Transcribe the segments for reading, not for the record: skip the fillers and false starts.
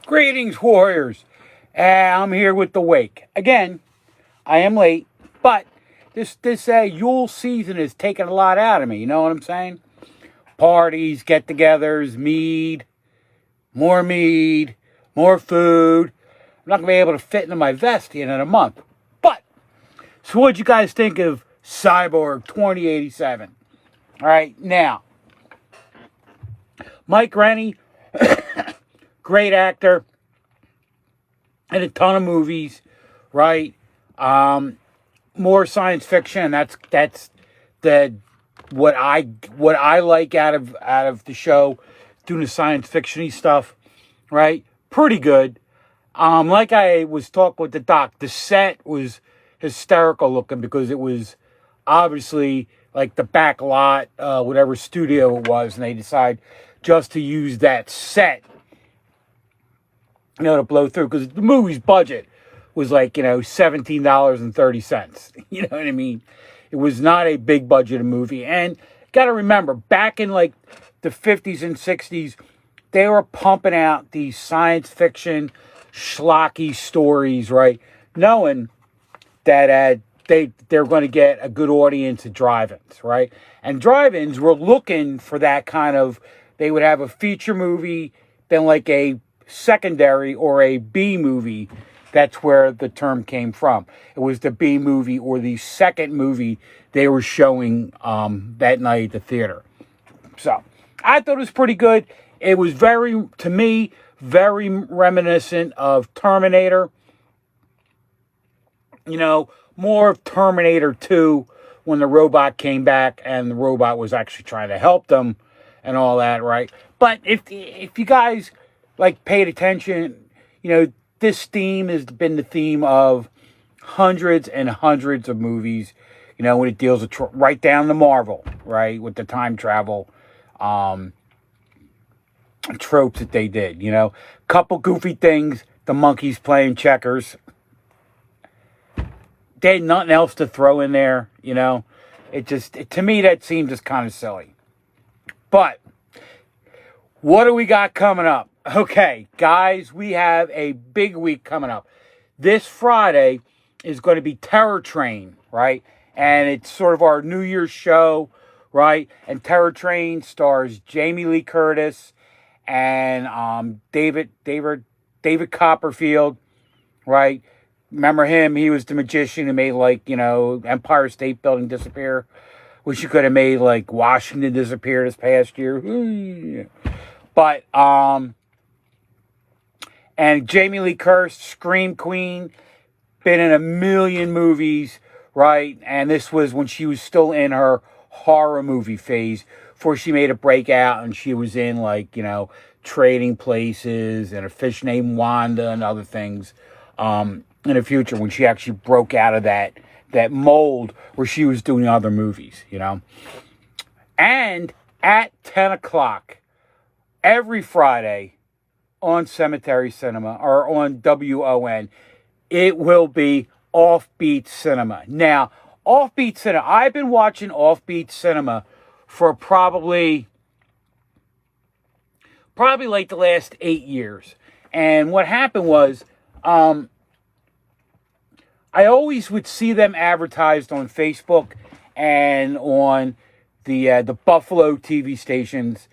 Greetings, warriors. I'm here with the Wake. Again, I am late, but this Yule season is taking a lot out of me. You know what I'm saying? Parties, get-togethers, mead, more food. I'm not going to be able to fit into my vest in a month. But, so what'd you guys think of Cyborg 2087? All right, now, Mike Rennie, great actor, in a ton of movies, right? More science fiction. That's what I like out of the show, doing the science fiction-y stuff, right? Pretty good. Like I was talking with the doc, the set was hysterical looking because it was obviously like the back lot, whatever studio it was, and they decided just to use that set, to blow through, because the movie's budget was like, $17.30. You know what I mean? It was not a big budget movie. And got to remember, back in like the 50s and 60s, they were pumping out these science fiction schlocky stories, right? Knowing that they're going to get a good audience at drive-ins, right? And drive-ins were looking for that kind of, they would have a feature movie, then like a secondary or a B movie. That's where the term came from. It was the B movie or the second movie they were showing that night at the theater. So I thought it was pretty good. It was to me, very reminiscent of Terminator. More of Terminator 2 when the robot came back and the robot was actually trying to help them and all that, right? But if you guys paid attention, this theme has been the theme of hundreds and hundreds of movies, when it deals with right down to Marvel, right, with the time travel tropes that they did, couple goofy things, the monkeys playing checkers. They had nothing else to throw in there, to me that seemed just kind of silly. But what do we got coming up? Okay, guys, we have a big week coming up. This Friday is going to be Terror Train, right? And it's sort of our New Year's show, right? And Terror Train stars Jamie Lee Curtis and David Copperfield, right? Remember him? He was the magician who made Empire State Building disappear. Wish you could have made Washington disappear this past year. But and Jamie Lee Curtis, Scream Queen, been in a million movies, right? And this was when she was still in her horror movie phase before she made a breakout, and she was in Trading Places and A Fish Named Wanda and other things in the future when she actually broke out of that mold where she was doing other movies, And at 10 o'clock every Friday on Cemetery Cinema or on WON, it will be Offbeat Cinema. Now, Offbeat Cinema, I've been watching Offbeat Cinema for probably like the last 8 years. And what happened was, I always would see them advertised on Facebook and on the Buffalo TV stations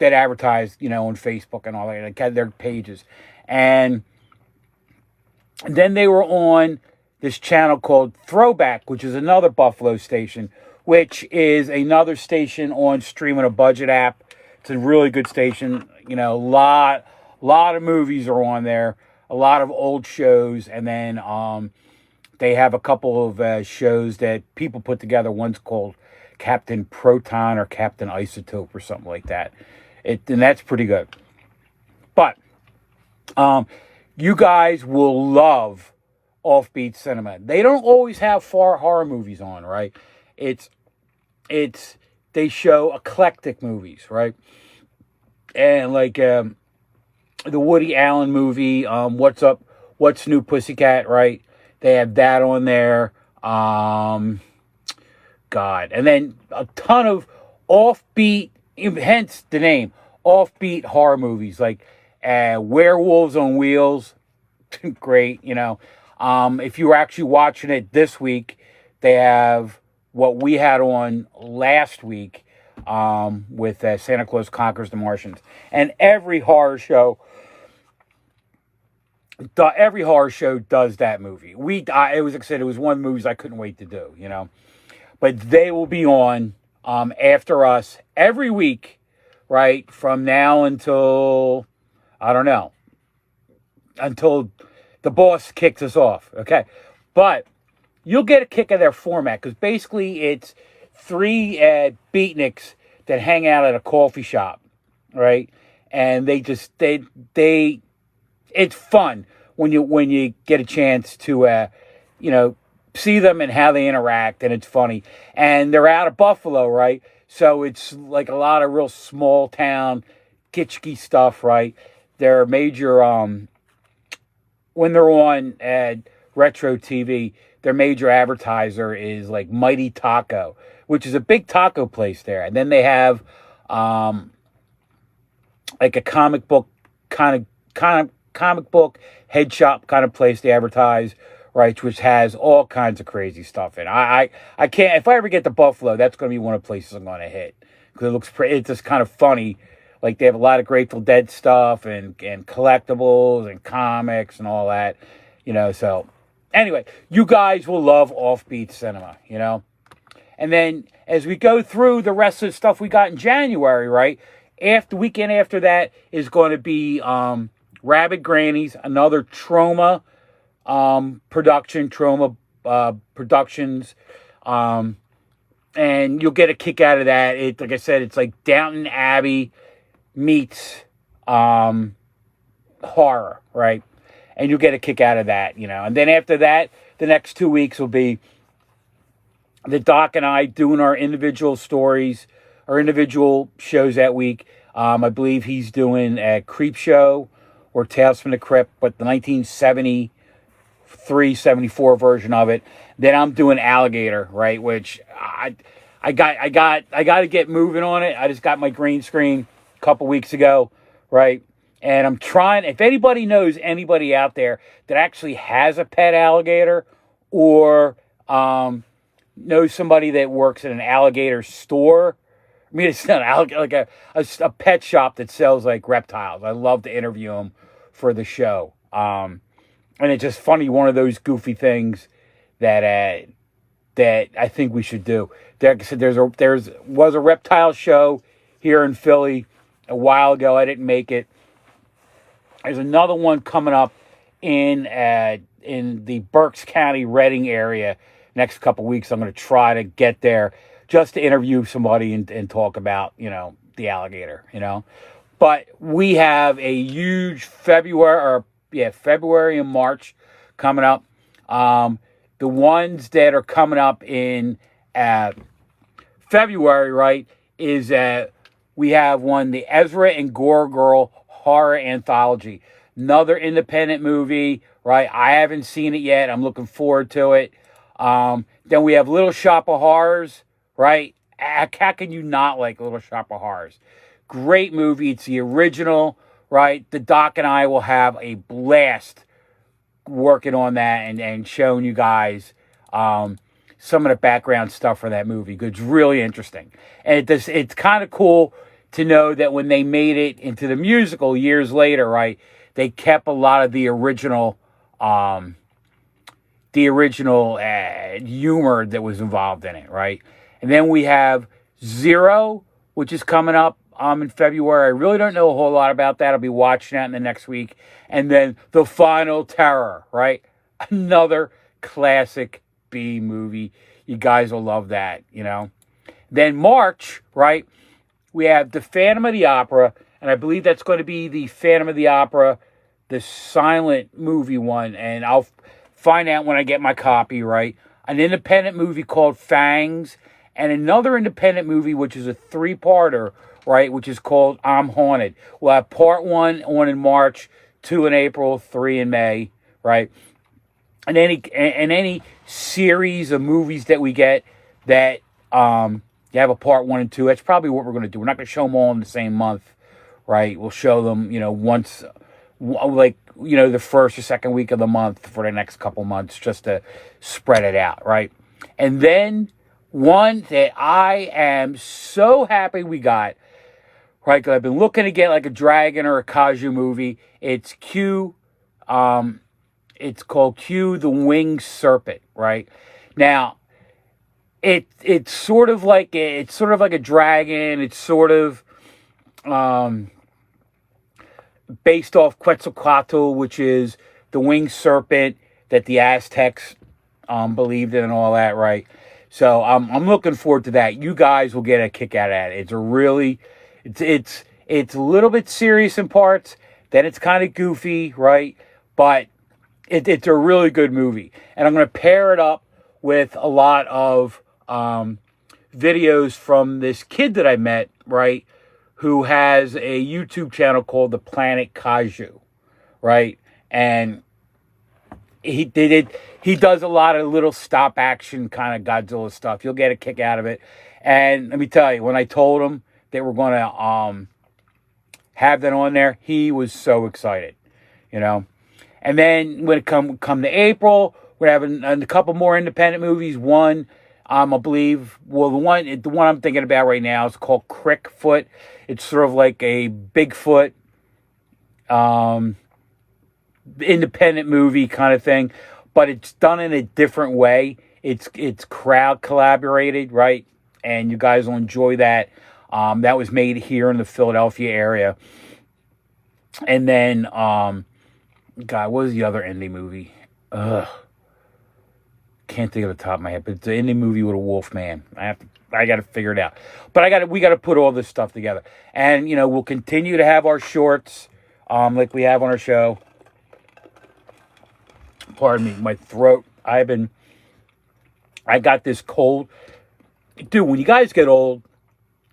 that advertised, on Facebook and all that. They had their pages. And then they were on this channel called Throwback, which is another Buffalo station, which is another station on Stream on a Budget app. It's a really good station. A lot of movies are on there. A lot of old shows. And then they have a couple of shows that people put together. One's called Captain Proton or Captain Isotope or something like that. And that's pretty good. But you guys will love Offbeat Cinema. They don't always have horror movies on, right? They show eclectic movies, right? And the Woody Allen movie, What's New Pussycat, right? They have that on there. And then a ton of offbeat, hence the name, offbeat horror movies. Werewolves on Wheels, great, you know. If you were actually watching it this week, they have what we had on last week with Santa Claus Conquers the Martians. And every horror show does that movie. It was, like I said, it was one of the movies I couldn't wait to do, you know. But they will be on after us every week, right, from now until, I don't know, until the boss kicks us off, okay? But you'll get a kick of their format, because basically it's three beatniks that hang out at a coffee shop, right? And they it's fun when you get a chance to see them and how they interact, and it's funny. And they're out of Buffalo, right? So it's like a lot of real small town kitschy stuff, right? Their major when they're on retro TV, their major advertiser is like Mighty Taco, which is a big taco place there. And then they have like a comic book comic book head shop kind of place they advertise, right, which has all kinds of crazy stuff in. I can't, if I ever get to Buffalo, that's going to be one of the places I'm going to hit, because it looks it's just kind of funny. Like, they have a lot of Grateful Dead stuff and collectibles and comics and all that, you know. So anyway, you guys will love Offbeat Cinema, you know. And then as we go through the rest of the stuff we got in January, right, weekend after that is going to be Rabid Grannies, another Trauma Productions, and you'll get a kick out of that. Like I said, it's like Downton Abbey meets horror, right? And you'll get a kick out of that, you know. And then after that, the next 2 weeks will be the Doc and I doing our individual stories, our individual shows that week. I believe he's doing a Creep Show or Tales from the Crypt, but the 1973, 74 version of it. Then I'm doing Alligator, right? Which I got to get moving on it. I just got my green screen a couple weeks ago, right? And I'm trying, if anybody knows anybody out there that actually has a pet alligator, or knows somebody that works at an alligator store. I mean, it's not like a pet shop that sells like reptiles. I love to interview them for the show. And it's just funny, one of those goofy things that I think we should do. Like I said, there was a reptile show here in Philly a while ago. I didn't make it. There's another one coming up in the Berks County, Reading area next couple weeks. I'm going to try to get there just to interview somebody and talk about, you know, the alligator, you know. But we have a huge February and March coming up. The ones that are coming up in February, right, is we have one, the Ezra and Gore Girl Horror Anthology. Another independent movie, right? I haven't seen it yet. I'm looking forward to it. Then we have Little Shop of Horrors, right? How can you not like Little Shop of Horrors? Great movie. It's the original, right? The Doc and I will have a blast working on that and showing you guys some of the background stuff for that movie. It's really interesting. And it's kind of cool to know that when they made it into the musical years later, right, they kept a lot of the original humor that was involved in it, right? And then we have Zero, which is coming up in February. I really don't know a whole lot about that. I'll be watching that in the next week. And then The Final Terror, right? Another classic B movie. You guys will love that, you know. Then March, right, we have The Phantom of the Opera, and I believe that's going to be the Phantom of the Opera, the silent movie one, and I'll find out when I get my copy, right? An independent movie called Fangs, and another independent movie, which is a 3-parter, right, which is called I'm Haunted. We'll have part 1 on in March, 2 in April, 3 in May, right? And any series of movies that we get that you have a part 1 and 2, that's probably what we're going to do. We're not going to show them all in the same month, right? We'll show them, you know, once like, you know, the first or second week of the month for the next couple months, just to spread it out, right? And then one that I am so happy we got, right? Because I've been looking to get like a dragon or a kaiju movie. It's Q. It's called Q the Winged Serpent, right? Now, it's sort of like a dragon. It's sort of based off Quetzalcoatl, which is the winged serpent that the Aztecs believed in and all that, right? So I'm looking forward to that. You guys will get a kick out of that. It's a little bit serious in parts. Then it's kind of goofy, right? But it's a really good movie, and I'm going to pair it up with a lot of videos from this kid that I met, right, who has a YouTube channel called The Planet Kaiju, right? And he does a lot of little stop action kind of Godzilla stuff. You'll get a kick out of it. And let me tell you, when I told him that we're going to have that on there, he was so excited, you know. And then when it come to April, we're having a couple more independent movies. One, I believe, well, the one I'm thinking about right now is called Crickfoot. It's sort of like a Bigfoot independent movie kind of thing, but it's done in a different way. It's crowd collaborated, right? And you guys will enjoy that. That was made here in the Philadelphia area. And then, God, what was the other indie movie? Can't think of the top of my head, but it's an indie movie with a wolf man. I got to figure it out. But we got to put all this stuff together. And, you know, we'll continue to have our shorts, like we have on our show. Pardon me, my throat. I got this cold. Dude, when you guys get old,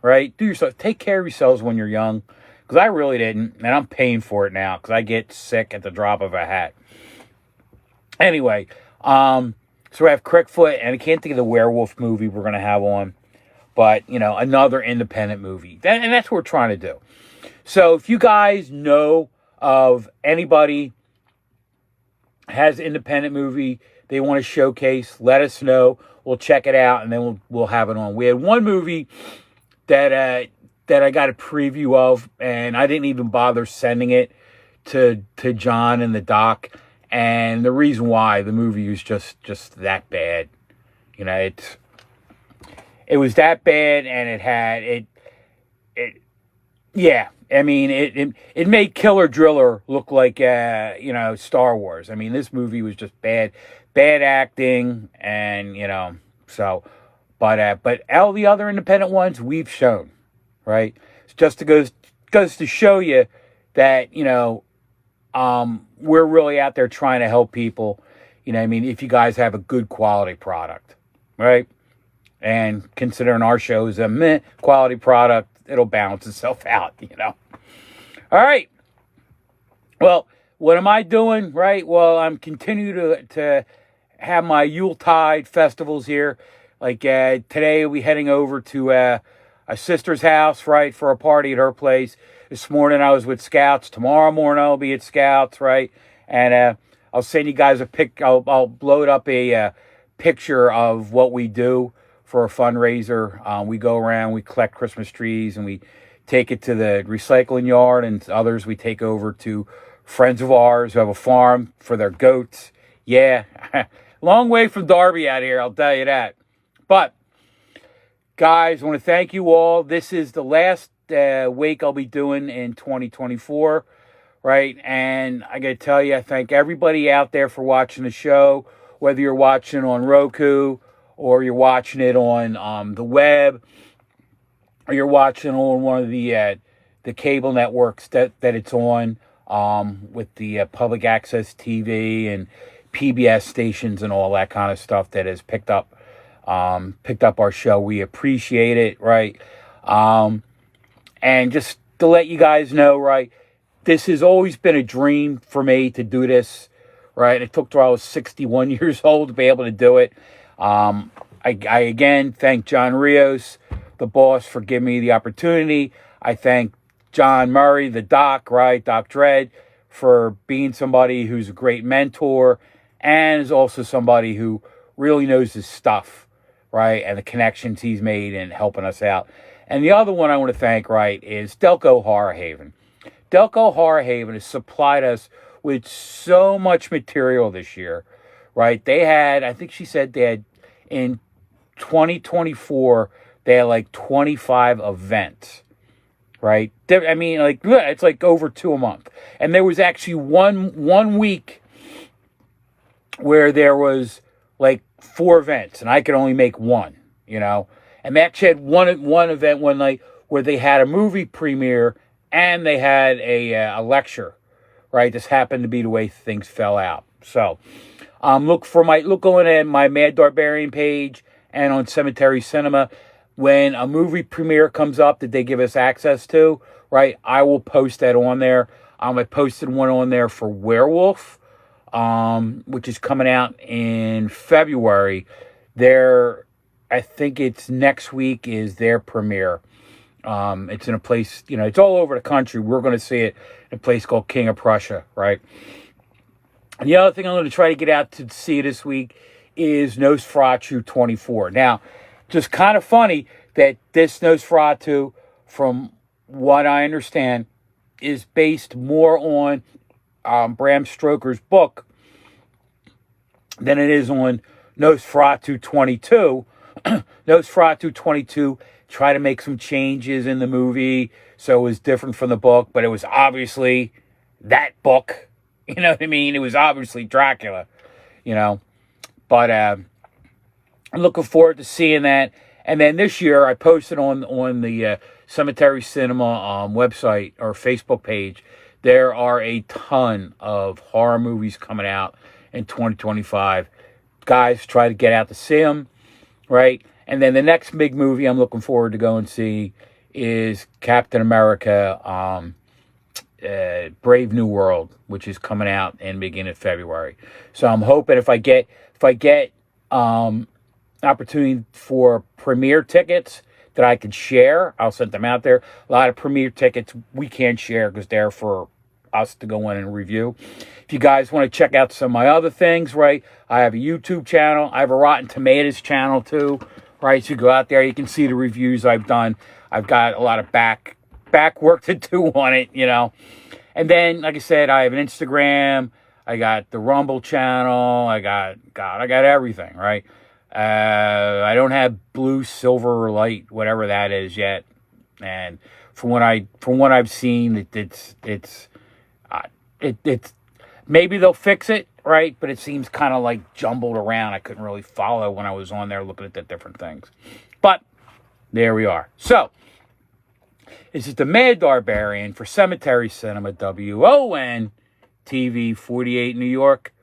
right, take care of yourselves when you're young. Because I really didn't, and I'm paying for it now because I get sick at the drop of a hat. Anyway, so we have Crickfoot, and I can't think of the werewolf movie we're going to have on. But, you know, another independent movie. And that's what we're trying to do. So if you guys know of anybody has an independent movie they want to showcase, let us know. We'll check it out, and then we'll have it on. We had one movie that I got a preview of, and I didn't even bother sending it to John and the doc. And the reason why, the movie was just that bad. You know, it was that bad, and yeah. I mean, it made Killer Driller look like, you know, Star Wars. I mean, this movie was just bad acting, and, you know, so, but all the other independent ones we've shown, right? It's just goes to show you that, you know, we're really out there trying to help people. You know what I mean? If you guys have a good quality product, right? And considering our show is a meh quality product, it'll balance itself out, you know. All right. Well, what am I doing, right? Well, I'm continuing to have my Yuletide festivals here. Like today, we're heading over to a sister's house, right, for a party at her place. This morning, I was with Scouts. Tomorrow morning, I'll be at Scouts, right? And I'll send you guys a pic. I'll load up a picture of what we do for a fundraiser. We go around, we collect Christmas trees, and we take it to the recycling yard, and others we take over to friends of ours who have a farm for their goats. Yeah, long way from Darby out here, I'll tell you that. But, guys, I want to thank you all. This is the last wake I'll be doing in 2024, right? And I got to tell you, I thank everybody out there for watching the show, whether you're watching on Roku, or you're watching it on the web, or you're watching on one of the cable networks that it's on, with the public access TV and PBS stations and all that kind of stuff that has picked up our show. We appreciate it, right? And just to let you guys know, right, this has always been a dream for me to do this, right? It took till I was 61 years old to be able to do it. I again thank John Rios, the boss, for giving me the opportunity. I thank John Murray, the doc, right, Doc Dredd, for being somebody who's a great mentor and is also somebody who really knows his stuff, right? And the connections he's made in helping us out. And the other one I want to thank, right, is Delco Horror Haven. Delco Horror Haven has supplied us with so much material this year, right? They had, I think she said they had, in 2024, they had like 25 events, right? I mean, like, it's like over 2 a month. And there was actually one week where there was like 4 events, and I could only make one, you know? And they actually had one event one night where they had a movie premiere and they had a lecture, right? This happened to be the way things fell out. So, look going at my Mad Darbarian page and on Cemetery Cinema. When a movie premiere comes up that they give us access to, right, I will post that on there. I posted one on there for Werewolf, which is coming out in February. I think it's next week is their premiere. It's in a place, it's all over the country. We're going to see it in a place called King of Prussia, right? And the other thing I'm going to try to get out to see this week is Nosferatu 24. Now, just kind of funny that this Nosferatu, from what I understand, is based more on Bram Stoker's book than it is on Nosferatu 22. Nosferatu 22 tried to make some changes in the movie, so it was different from the book, but it was obviously that book. You know what I mean? It was obviously Dracula, But I'm looking forward to seeing that. And then this year, I posted on the Cemetery Cinema website or Facebook page, there are a ton of horror movies coming out in 2025. Guys, try to get out to see them, right? And then the next big movie I'm looking forward to go and see is Captain America, Brave New World, which is coming out in beginning of February. So I'm hoping if I get opportunity for premiere tickets that I can share, I'll send them out there. A lot of premiere tickets we can't share because they're for us to go in and review. If you guys want to check out some of my other things, right, I have a YouTube channel. I have a Rotten Tomatoes channel too, right? So you go out there, you can see the reviews I've done. I've got a lot of back work to do on it, And then, like I said, I have an Instagram. I got the Rumble channel. I got everything, right? I don't have blue, silver, or light, whatever that is yet. And from what I've seen, it's maybe they'll fix it, right? But it seems kind of like jumbled around. I couldn't really follow when I was on there looking at the different things. But there we are. So this is the Mad Darbarian for Cemetery Cinema, WON TV, 48 New York,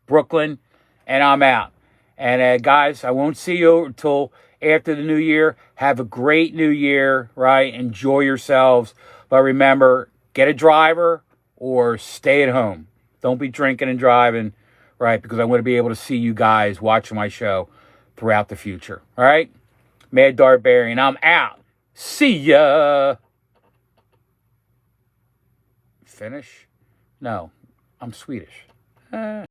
Brooklyn, and I'm out. And guys, I won't see you until after the new year. Have a great new year, right? Enjoy yourselves. But remember, get a driver or stay at home. Don't be drinking and driving, right? Because I want to be able to see you guys watching my show throughout the future. All right? Mad Darbarian, I'm out. See ya. Finish? No, I'm Swedish.